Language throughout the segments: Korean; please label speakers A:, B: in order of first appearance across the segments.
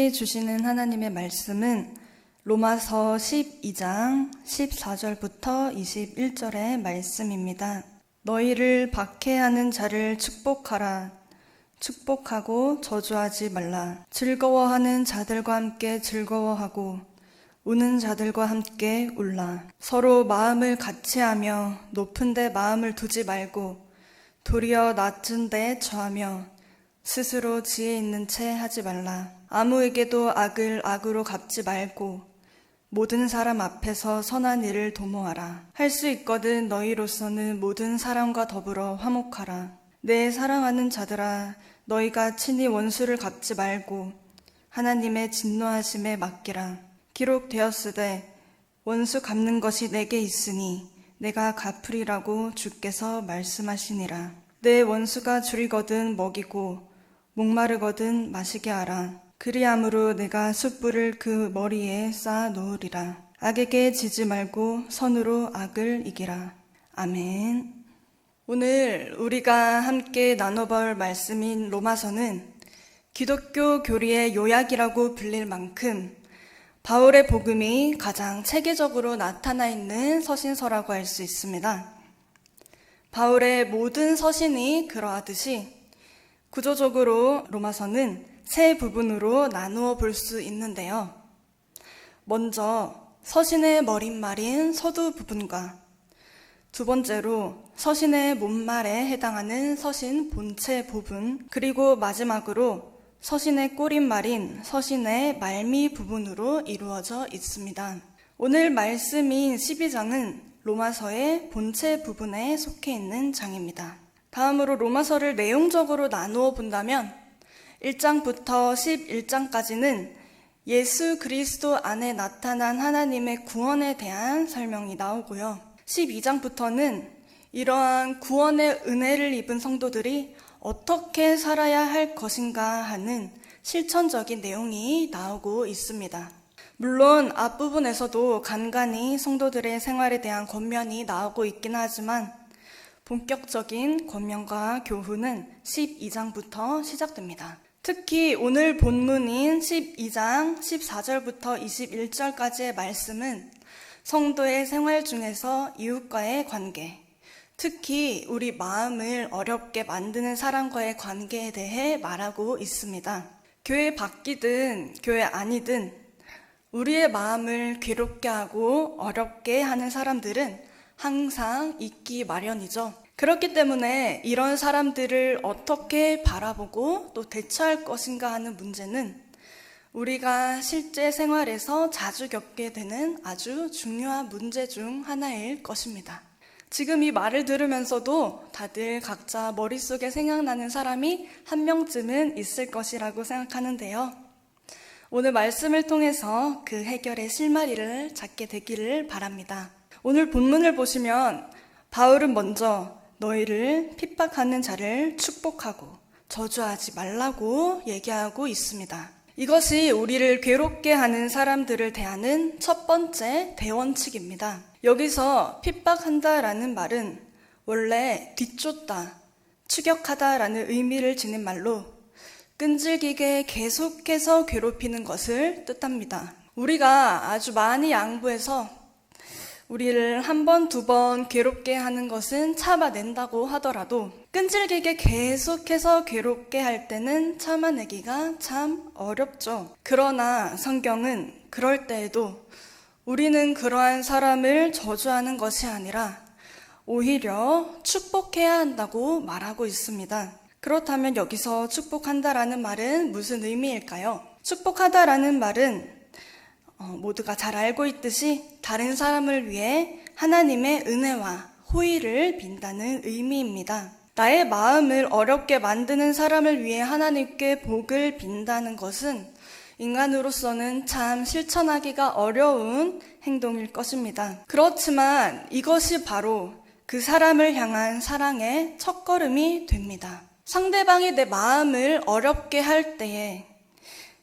A: 우리에게 주시는 하나님의 말씀은 로마서 12장 14절부터 21절의 말씀입니다. 너희를 박해하는 자를 축복하라. 축복하고 저주하지 말라. 즐거워하는 자들과 함께 즐거워하고 우는 자들과 함께 울라. 서로 마음을 같이하며 높은 데 마음을 두지 말고 도리어 낮은 데 처하며 스스로 지혜 있는 채 하지 말라. 아무에게도 악을 악으로 갚지 말고 모든 사람 앞에서 선한 일을 도모하라. 할 수 있거든 너희로서는 모든 사람과 더불어 화목하라. 내 사랑하는 자들아, 너희가 친히 원수를 갚지 말고 하나님의 진노하심에 맡기라. 기록되었으되 원수 갚는 것이 내게 있으니 내가 갚으리라고 주께서 말씀하시니라. 내 원수가 줄이거든 먹이고 목마르거든 마시게 하라. 그리함으로 내가 숯불을 그 머리에 쌓아 놓으리라. 악에게 지지 말고 선으로 악을 이기라. 아멘. 오늘 우리가 함께 나눠볼 말씀인 로마서는 기독교 교리의 요약이라고 불릴 만큼 바울의 복음이 가장 체계적으로 나타나 있는 서신서라고 할 수 있습니다. 바울의 모든 서신이 그러하듯이 구조적으로 로마서는 세 부분으로 나누어 볼 수 있는데요. 먼저 서신의 머릿말인 서두 부분과 두 번째로 서신의 못말에 해당하는 서신 본체 부분, 그리고 마지막으로 서신의 꼬릿말인 서신의 말미 부분으로 이루어져 있습니다. 오늘 말씀인 12장은 로마서의 본체 부분에 속해 있는 장입니다. 다음으로 로마서를 내용적으로 나누어 본다면 1장부터 11장까지는 예수 그리스도 안에 나타난 하나님의 구원에 대한 설명이 나오고요. 12장부터는 이러한 구원의 은혜를 입은 성도들이 어떻게 살아야 할 것인가 하는 실천적인 내용이 나오고 있습니다. 물론 앞부분에서도 간간히 성도들의 생활에 대한 권면이 나오고 있긴 하지만 본격적인 권면과 교훈은 12장부터 시작됩니다. 특히 오늘 본문인 12장 14절부터 21절까지의 말씀은 성도의 생활 중에서 이웃과의 관계, 특히 우리 마음을 어렵게 만드는 사람과의 관계에 대해 말하고 있습니다. 교회 밖이든 교회 아니든 우리의 마음을 괴롭게 하고 어렵게 하는 사람들은 항상 있기 마련이죠. 그렇기 때문에 이런 사람들을 어떻게 바라보고 또 대처할 것인가 하는 문제는 우리가 실제 생활에서 자주 겪게 되는 아주 중요한 문제 중 하나일 것입니다. 지금 이 말을 들으면서도 다들 각자 머릿속에 생각나는 사람이 한 명쯤은 있을 것이라고 생각하는데요. 오늘 말씀을 통해서 그 해결의 실마리를 찾게 되기를 바랍니다. 오늘 본문을 보시면 바울은 먼저 너희를 핍박하는 자를 축복하고 저주하지 말라고 얘기하고 있습니다. 이것이 우리를 괴롭게 하는 사람들을 대하는 첫 번째 대원칙입니다. 여기서 핍박한다라는 말은 원래 뒤쫓다, 추격하다라는 의미를 지닌 말로 끈질기게 계속해서 괴롭히는 것을 뜻합니다. 우리가 아주 많이 양보해서 우리를 한 번, 두 번 괴롭게 하는 것은 참아낸다고 하더라도 끈질기게 계속해서 괴롭게 할 때는 참아내기가 참 어렵죠. 그러나 성경은 그럴 때에도 우리는 그러한 사람을 저주하는 것이 아니라 오히려 축복해야 한다고 말하고 있습니다. 그렇다면 여기서 축복한다라는 말은 무슨 의미일까요? 축복하다라는 말은 모두가 잘 알고 있듯이 다른 사람을 위해 하나님의 은혜와 호의를 빈다는 의미입니다. 나의 마음을 어렵게 만드는 사람을 위해 하나님께 복을 빈다는 것은 인간으로서는 참 실천하기가 어려운 행동일 것입니다. 그렇지만 이것이 바로 그 사람을 향한 사랑의 첫걸음이 됩니다. 상대방이 내 마음을 어렵게 할 때에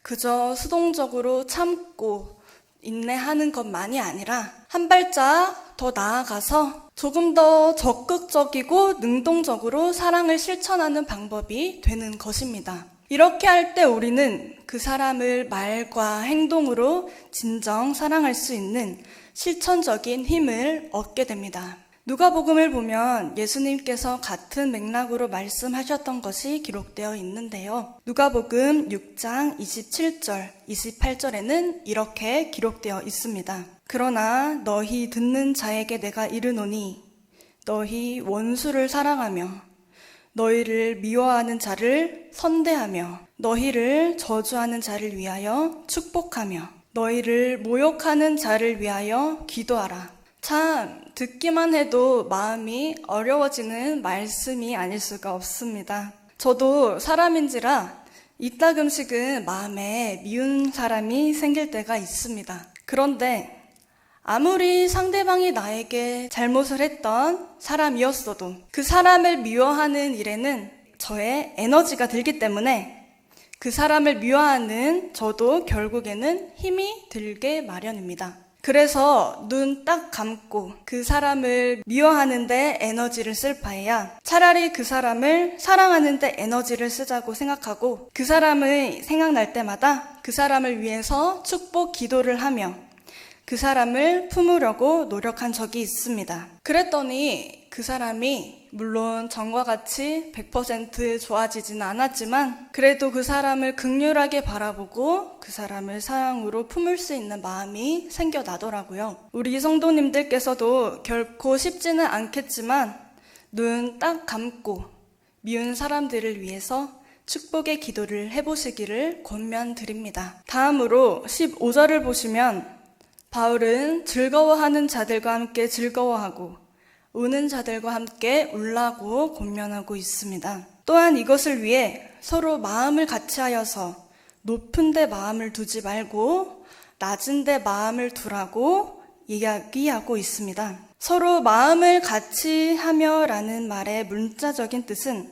A: 그저 수동적으로 참고 인내하는 것만이 아니라 한 발짝 더 나아가서 조금 더 적극적이고 능동적으로 사랑을 실천하는 방법이 되는 것입니다. 이렇게 할 때 우리는 그 사람을 말과 행동으로 진정 사랑할 수 있는 실천적인 힘을 얻게 됩니다. 누가복음을 보면 예수님께서 같은 맥락으로 말씀하셨던 것이 기록되어 있는데요. 누가복음 6장 27절, 28절에는 이렇게 기록되어 있습니다. 그러나 너희 듣는 자에게 내가 이르노니 너희 원수를 사랑하며 너희를 미워하는 자를 선대하며 너희를 저주하는 자를 위하여 축복하며 너희를 모욕하는 자를 위하여 기도하라. 참 듣기만 해도 마음이 어려워지는 말씀이 아닐 수가 없습니다. 저도 사람인지라 이따금씩은 마음에 미운 사람이 생길 때가 있습니다. 그런데 아무리 상대방이 나에게 잘못을 했던 사람이었어도 그 사람을 미워하는 일에는 저의 에너지가 들기 때문에 그 사람을 미워하는 저도 결국에는 힘이 들게 마련입니다. 그래서 눈 딱 감고 그 사람을 미워하는데 에너지를 쓸 바에야 차라리 그 사람을 사랑하는데 에너지를 쓰자고 생각하고 그 사람이 생각날 때마다 그 사람을 위해서 축복 기도를 하며 그 사람을 품으려고 노력한 적이 있습니다. 그랬더니 그 사람이 물론 전과 같이 100% 좋아지지는 않았지만 그래도 그 사람을 극률하게 바라보고 그 사람을 사랑으로 품을 수 있는 마음이 생겨나더라고요. 우리 성도님들께서도 결코 쉽지는 않겠지만 눈 딱 감고 미운 사람들을 위해서 축복의 기도를 해보시기를 권면드립니다. 다음으로 15절을 보시면 바울은 즐거워하는 자들과 함께 즐거워하고 우는 자들과 함께 울라고 권면하고 있습니다. 또한 이것을 위해 서로 마음을 같이하여서 높은 데 마음을 두지 말고 낮은 데 마음을 두라고 이야기하고 있습니다. 서로 마음을 같이 하며 라는 말의 문자적인 뜻은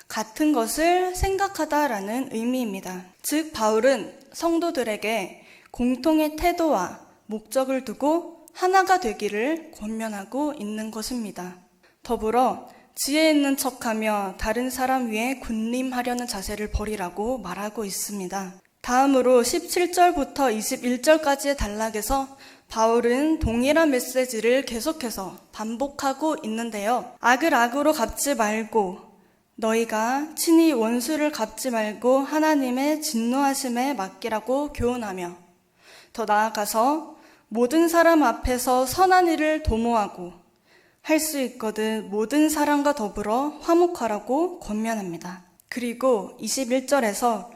A: 같은 것을 생각하다라는 의미입니다. 즉 바울은 성도들에게 공통의 태도와 목적을 두고 하나가 되기를 권면하고 있는 것입니다. 더불어 지혜 있는 척하며 다른 사람 위에 군림하려는 자세를 버리라고 말하고 있습니다. 다음으로 17절부터 21절까지의 단락에서 바울은 동일한 메시지를 계속해서 반복하고 있는데요. 악을 악으로 갚지 말고 너희가 친히 원수를 갚지 말고 하나님의 진노하심에 맡기라고 교훈하며 더 나아가서 모든 사람 앞에서 선한 일을 도모하고 할 수 있거든 모든 사람과 더불어 화목하라고 권면합니다. 그리고 21절에서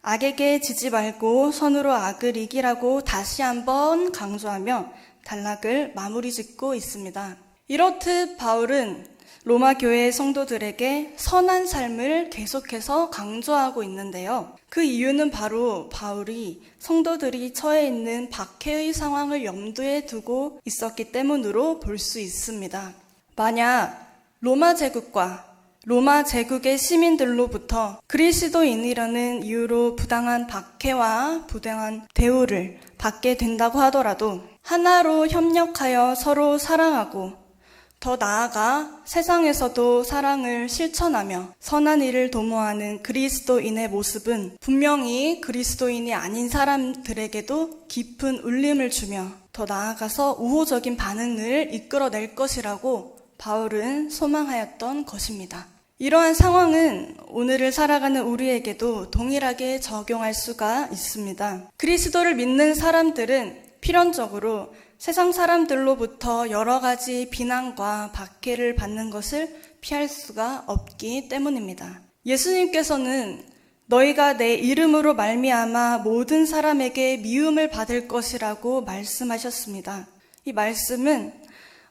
A: 악에게 지지 말고 선으로 악을 이기라고 다시 한번 강조하며 단락을 마무리 짓고 있습니다. 이렇듯 바울은 로마 교회 성도들에게 선한 삶을 계속해서 강조하고 있는데요. 그 이유는 바로 바울이 성도들이 처해 있는 박해의 상황을 염두에 두고 있었기 때문으로 볼 수 있습니다. 만약 로마 제국과 로마 제국의 시민들로부터 그리스도인이라는 이유로 부당한 박해와 부당한 대우를 받게 된다고 하더라도 하나로 협력하여 서로 사랑하고 더 나아가 세상에서도 사랑을 실천하며 선한 일을 도모하는 그리스도인의 모습은 분명히 그리스도인이 아닌 사람들에게도 깊은 울림을 주며 더 나아가서 우호적인 반응을 이끌어낼 것이라고 바울은 소망하였던 것입니다. 이러한 상황은 오늘을 살아가는 우리에게도 동일하게 적용할 수가 있습니다. 그리스도를 믿는 사람들은 필연적으로 세상 사람들로부터 여러 가지 비난과 박해를 받는 것을 피할 수가 없기 때문입니다. 예수님께서는 너희가 내 이름으로 말미암아 모든 사람에게 미움을 받을 것이라고 말씀하셨습니다. 이 말씀은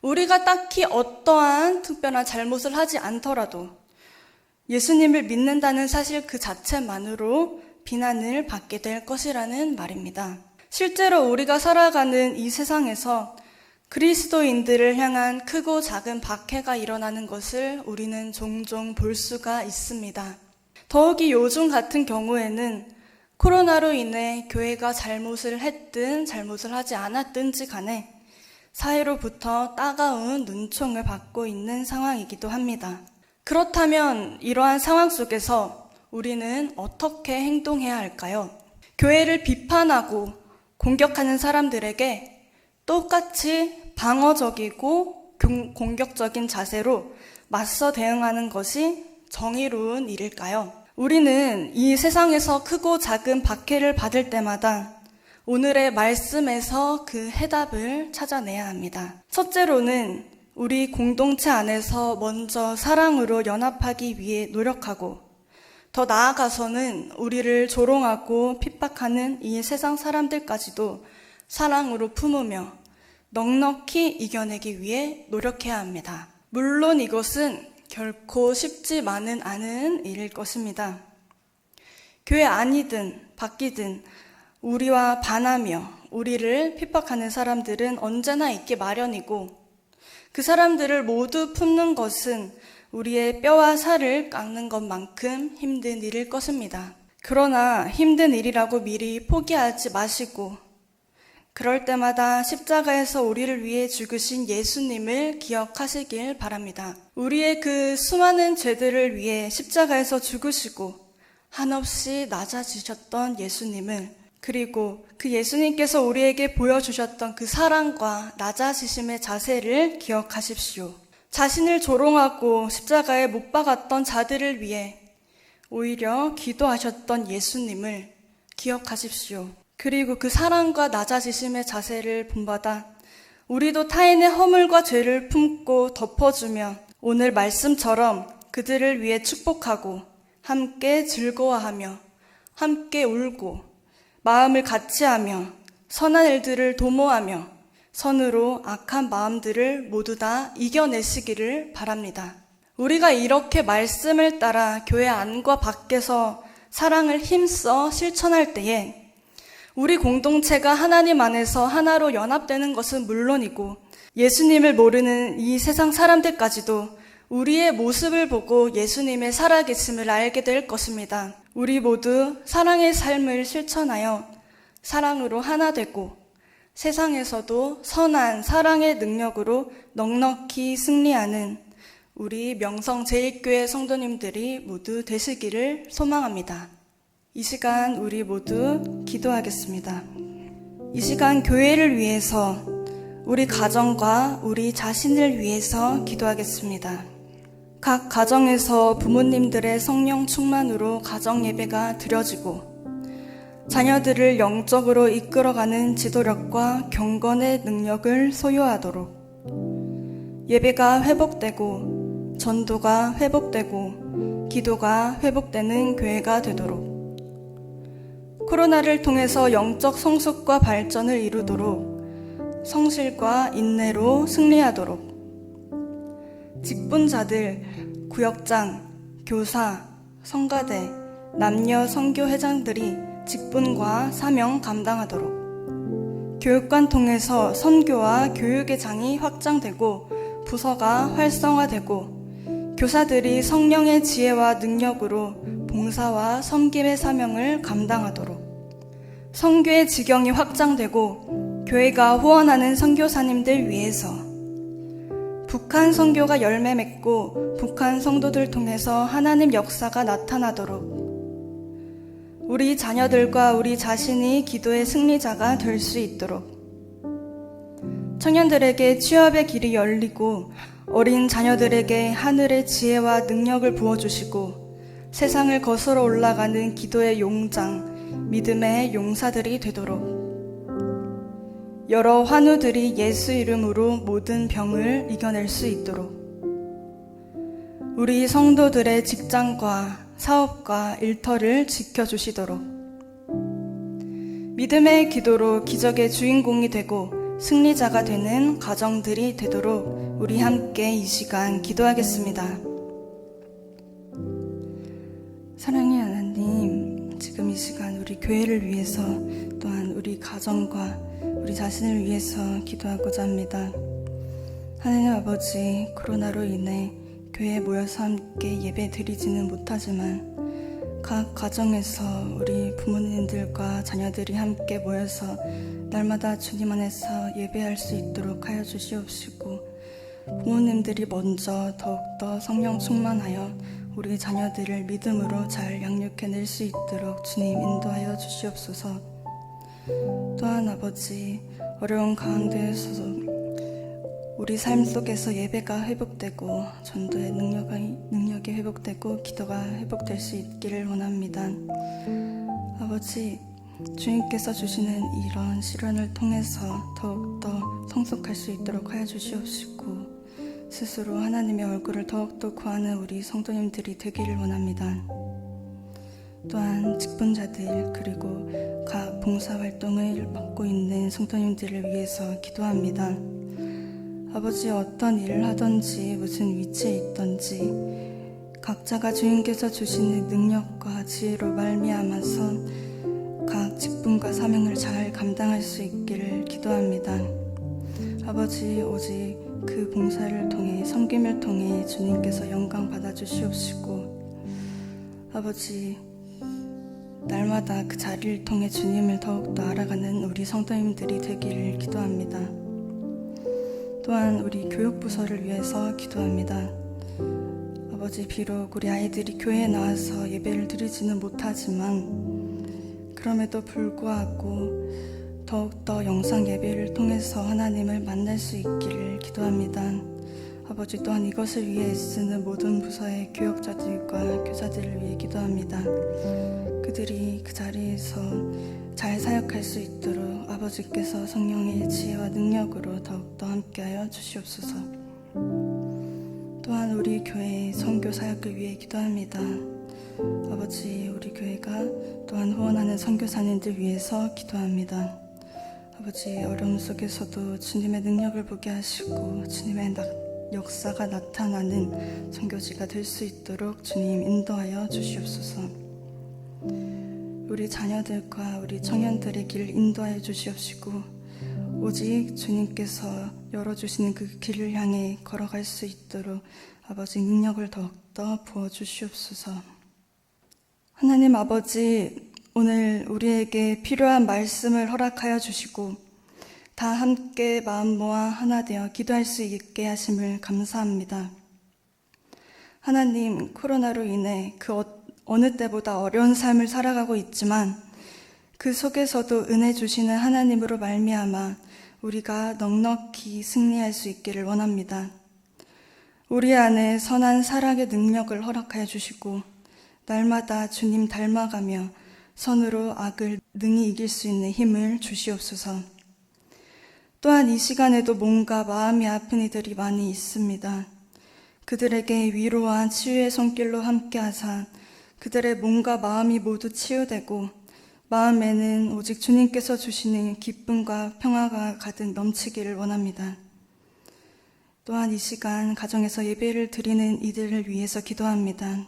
A: 우리가 딱히 어떠한 특별한 잘못을 하지 않더라도 예수님을 믿는다는 사실 그 자체만으로 비난을 받게 될 것이라는 말입니다. 실제로 우리가 살아가는 이 세상에서 그리스도인들을 향한 크고 작은 박해가 일어나는 것을 우리는 종종 볼 수가 있습니다. 더욱이 요즘 같은 경우에는 코로나로 인해 교회가 잘못을 했든 잘못을 하지 않았든지 간에 사회로부터 따가운 눈총을 받고 있는 상황이기도 합니다. 그렇다면 이러한 상황 속에서 우리는 어떻게 행동해야 할까요? 교회를 비판하고 공격하는 사람들에게 똑같이 방어적이고 공격적인 자세로 맞서 대응하는 것이 정의로운 일일까요? 우리는 이 세상에서 크고 작은 박해를 받을 때마다 오늘의 말씀에서 그 해답을 찾아내야 합니다. 첫째로는 우리 공동체 안에서 먼저 사랑으로 연합하기 위해 노력하고, 더 나아가서는 우리를 조롱하고 핍박하는 이 세상 사람들까지도 사랑으로 품으며 넉넉히 이겨내기 위해 노력해야 합니다. 물론 이것은 결코 쉽지만은 않은 일일 것입니다. 교회 안이든 밖이든 우리와 반하며 우리를 핍박하는 사람들은 언제나 있기 마련이고, 그 사람들을 모두 품는 것은 우리의 뼈와 살을 깎는 것만큼 힘든 일일 것입니다. 그러나 힘든 일이라고 미리 포기하지 마시고, 그럴 때마다 십자가에서 우리를 위해 죽으신 예수님을 기억하시길 바랍니다. 우리의 그 수많은 죄들을 위해 십자가에서 죽으시고 한없이 낮아지셨던 예수님을, 그리고 그 예수님께서 우리에게 보여주셨던 그 사랑과 낮아지심의 자세를 기억하십시오. 자신을 조롱하고 십자가에 못 박았던 자들을 위해 오히려 기도하셨던 예수님을 기억하십시오. 그리고 그 사랑과 낮아지심의 자세를 본받아 우리도 타인의 허물과 죄를 품고 덮어주며 오늘 말씀처럼 그들을 위해 축복하고 함께 즐거워하며 함께 울고 마음을 같이하며 선한 일들을 도모하며 선으로 악한 마음들을 모두 다 이겨내시기를 바랍니다. 우리가 이렇게 말씀을 따라 교회 안과 밖에서 사랑을 힘써 실천할 때에 우리 공동체가 하나님 안에서 하나로 연합되는 것은 물론이고, 예수님을 모르는 이 세상 사람들까지도 우리의 모습을 보고 예수님의 살아계심을 알게 될 것입니다. 우리 모두 사랑의 삶을 실천하여 사랑으로 하나 되고 세상에서도 선한 사랑의 능력으로 넉넉히 승리하는 우리 명성제일교회 성도님들이 모두 되시기를 소망합니다. 이 시간 우리 모두 기도하겠습니다. 이 시간 교회를 위해서, 우리 가정과 우리 자신을 위해서 기도하겠습니다. 각 가정에서 부모님들의 성령 충만으로 가정 예배가 드려지고 자녀들을 영적으로 이끌어가는 지도력과 경건의 능력을 소유하도록, 예배가 회복되고 전도가 회복되고 기도가 회복되는 교회가 되도록, 코로나를 통해서 영적 성숙과 발전을 이루도록 성실과 인내로 승리하도록, 직분자들, 구역장, 교사, 성가대, 남녀 선교회장들이 직분과 사명 감당하도록, 교육관 통해서 선교와 교육의 장이 확장되고 부서가 활성화되고 교사들이 성령의 지혜와 능력으로 봉사와 섬김의 사명을 감당하도록, 선교의 지경이 확장되고 교회가 후원하는 선교사님들 위해서 북한 선교가 열매 맺고 북한 성도들 통해서 하나님 역사가 나타나도록, 우리 자녀들과 우리 자신이 기도의 승리자가 될 수 있도록, 청년들에게 취업의 길이 열리고 어린 자녀들에게 하늘의 지혜와 능력을 부어주시고 세상을 거슬러 올라가는 기도의 용장, 믿음의 용사들이 되도록, 여러 환우들이 예수 이름으로 모든 병을 이겨낼 수 있도록, 우리 성도들의 직장과 사업과 일터를 지켜주시도록, 믿음의 기도로 기적의 주인공이 되고 승리자가 되는 가정들이 되도록 우리 함께 이 시간 기도하겠습니다. 사랑의 하나님, 지금 이 시간 우리 교회를 위해서 또한 우리 가정과 우리 자신을 위해서 기도하고자 합니다. 하나님 아버지, 코로나로 인해 교회에 모여서 함께 예배 드리지는 못하지만 각 가정에서 우리 부모님들과 자녀들이 함께 모여서 날마다 주님 안에서 예배할 수 있도록 하여 주시옵시고, 부모님들이 먼저 더욱더 성령 충만하여 우리 자녀들을 믿음으로 잘 양육해낼 수 있도록 주님 인도하여 주시옵소서. 또한 아버지, 어려운 가운데에서도 우리 삶 속에서 예배가 회복되고 전도의 능력이 회복되고 기도가 회복될 수 있기를 원합니다. 아버지, 주님께서 주시는 이런 시련을 통해서 더욱더 성숙할 수 있도록 하여 주시옵시고 스스로 하나님의 얼굴을 더욱더 구하는 우리 성도님들이 되기를 원합니다. 또한 직분자들 그리고 각 봉사활동을 맡고 있는 성도님들을 위해서 기도합니다. 아버지, 어떤 일을 하든지 무슨 위치에 있든지 각자가 주님께서 주시는 능력과 지혜로 말미암아서 각 직분과 사명을 잘 감당할 수 있기를 기도합니다. 아버지, 오직 그 봉사를 통해 섬김을 통해 주님께서 영광 받아 주시옵시고 아버지, 날마다 그 자리를 통해 주님을 더욱더 알아가는 우리 성도님들이 되기를 기도합니다. 또한 우리 교육부서를 위해서 기도합니다. 아버지, 비록 우리 아이들이 교회에 나와서 예배를 드리지는 못하지만 그럼에도 불구하고 더욱더 영상 예배를 통해서 하나님을 만날 수 있기를 기도합니다. 아버지, 또한 이것을 위해 애쓰는 모든 부서의 교역자들과 교사들을 위해 기도합니다. 그들이 그 자리에서 잘 사역할 수 있도록 아버지께서 성령의 지혜와 능력으로 더욱더 함께하여 주시옵소서. 또한 우리 교회의 선교 사역을 위해 기도합니다. 아버지, 우리 교회가 또한 후원하는 선교사님들 위해서 기도합니다. 아버지, 어려움 속에서도 주님의 능력을 보게 하시고 주님의 역사가 나타나는 선교지가 될 수 있도록 주님 인도하여 주시옵소서. 우리 자녀들과 우리 청년들의 길을 인도하여 주시옵시고 오직 주님께서 열어주시는 그 길을 향해 걸어갈 수 있도록 아버지 능력을 더욱더 부어주시옵소서. 하나님 아버지, 오늘 우리에게 필요한 말씀을 허락하여 주시고 다 함께 마음 모아 하나 되어 기도할 수 있게 하심을 감사합니다. 하나님, 코로나로 인해 그 어느 때보다 어려운 삶을 살아가고 있지만 그 속에서도 은혜 주시는 하나님으로 말미암아 우리가 넉넉히 승리할 수 있기를 원합니다. 우리 안에 선한 사랑의 능력을 허락하여 주시고 날마다 주님 닮아가며 선으로 악을 능히 이길 수 있는 힘을 주시옵소서. 또한 이 시간에도 몸과 마음이 아픈 이들이 많이 있습니다. 그들에게 위로와 치유의 손길로 함께하사 그들의 몸과 마음이 모두 치유되고 마음에는 오직 주님께서 주시는 기쁨과 평화가 가득 넘치기를 원합니다. 또한 이 시간 가정에서 예배를 드리는 이들을 위해서 기도합니다.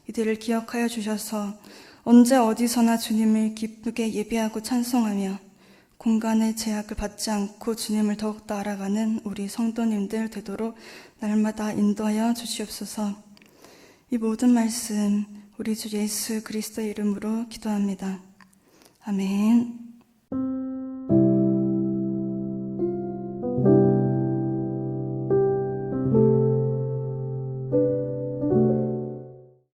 A: 이들을 기억하여 주셔서 언제 어디서나 주님을 기쁘게 예배하고 찬송하며 공간의 제약을 받지 않고 주님을 더욱더 알아가는 우리 성도님들 되도록 날마다 인도하여 주시옵소서. 이 모든 말씀 우리 주 예수 그리스도의 이름으로 기도합니다. 아멘.